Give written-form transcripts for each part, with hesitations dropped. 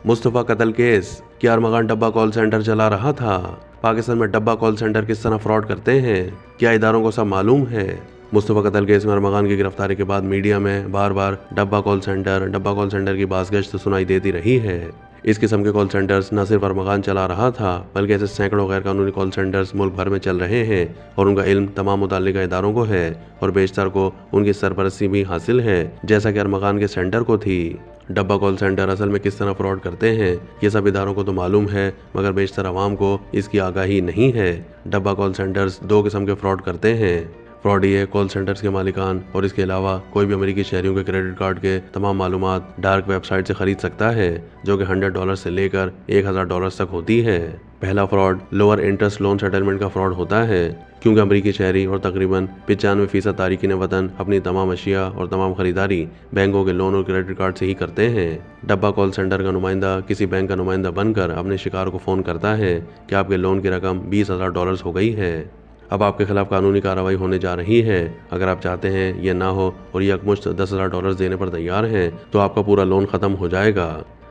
मुस्तफ़ा कत्ल केस, क्या अरमगान डब्बा कॉल सेंटर चला रहा था? पाकिस्तान में डब्बा कॉल सेंटर किस तरह फ्रॉड करते हैं, क्या इदारों को सब मालूम है? मुस्तफ़ा कत्ल केस में अरमगान की गिरफ्तारी के बाद मीडिया में बार बार डब्बा कॉल सेंटर की बाज़गश्त सुनाई देती रही है। इस किस्म के कॉल सेंटर्स न सिर्फ अरमगान चला रहा था, बल्कि ऐसे सैकड़ों गैर कानूनी कॉल सेंटर्स मुल्क भर में चल रहे हैं और उनका इल्म तमाम मुतल्लिका इदारों को है और बेशतर को उनकी सरपरस्ती भी हासिल है, जैसा कि अरमगान के सेंटर को थी। डब्बा कॉल सेंटर असल में किस तरह फ्रॉड करते हैं ये सब इदारों को तो मालूम है, मगर बेशतर आवाम को इसकी आगाही नहीं है। डब्बा कॉल सेंटर्स दो किस्म के फ्रॉड करते हैं। फ्रॉडी है कॉल सेंटर्स के मालिकान और इसके अलावा कोई भी अमेरिकी शहरियों के क्रेडिट कार्ड के तमाम मालूमात डार्क वेबसाइट से खरीद सकता है, जो कि $100 से लेकर $1000 तक होती है। पहला fraud lower interest loan settlement का फ्रॉड होता है, क्योंकि अमेरिकी शहरी और तकरीबन 95% तारिकीन वतन अपनी तमाम अशिया और तमाम खरीदारी बैंकों के लोन और क्रेडिट कार्ड से ही करते हैं। डब्बा कॉल सेंटर का नुमाइंदा किसी बैंक का नुमाइंदा बनकर अपने शिकार को फ़ोन करता है कि आपके लोन की रकम $20,000 हो गई है। अब आपके खिलाफ कानूनी कार्रवाई होने जा रही है। अगर आप चाहते हैं ये ना हो और ये यकमुश्त $10,000 देने पर तैयार हैं तो आपका पूरा लोन खत्म हो जाएगा।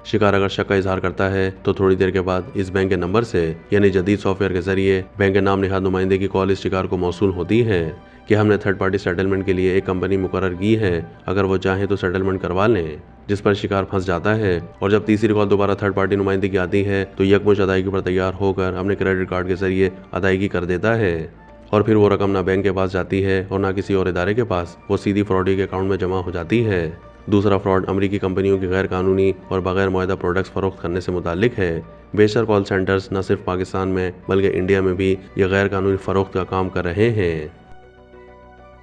शिकार अगर शक का इजहार करता है तो थोड़ी देर के बाद इस बैंक के नंबर से यानी जदीद सॉफ्टवेयर के जरिए बैंक के नाम निहाद नुमाइंदे की कॉल इस शिकार को मौसूल होती है कि हमने थर्ड पार्टी सेटलमेंट के लिए एक कंपनी मुकर्रर की है, अगर वो चाहें तो सेटलमेंट करवा लें, जिस पर शिकार फंस जाता है। और जब तीसरी कॉल दोबारा थर्ड पार्टी नुमाइंदे की आती है तो यकमुश्त अदायगी पर तैयार होकर अपने क्रेडिट कार्ड के जरिए अदायगी कर देता है और फिर वो रकम ना बैंक के पास जाती है और ना किसी और इदारे के पास, वो सीधी फ्रॉडी के अकाउंट में जमा हो जाती है। दूसरा फ्रॉड अमेरिकी कंपनियों की गैर कानूनी और बगैर मुआहदा प्रोडक्ट्स फरोख्त करने से मुतालिक है। बेशतर कॉल सेंटर्स न सिर्फ पाकिस्तान में बल्कि इंडिया में भी ये गैर कानूनी फरोख्त का काम कर रहे हैं।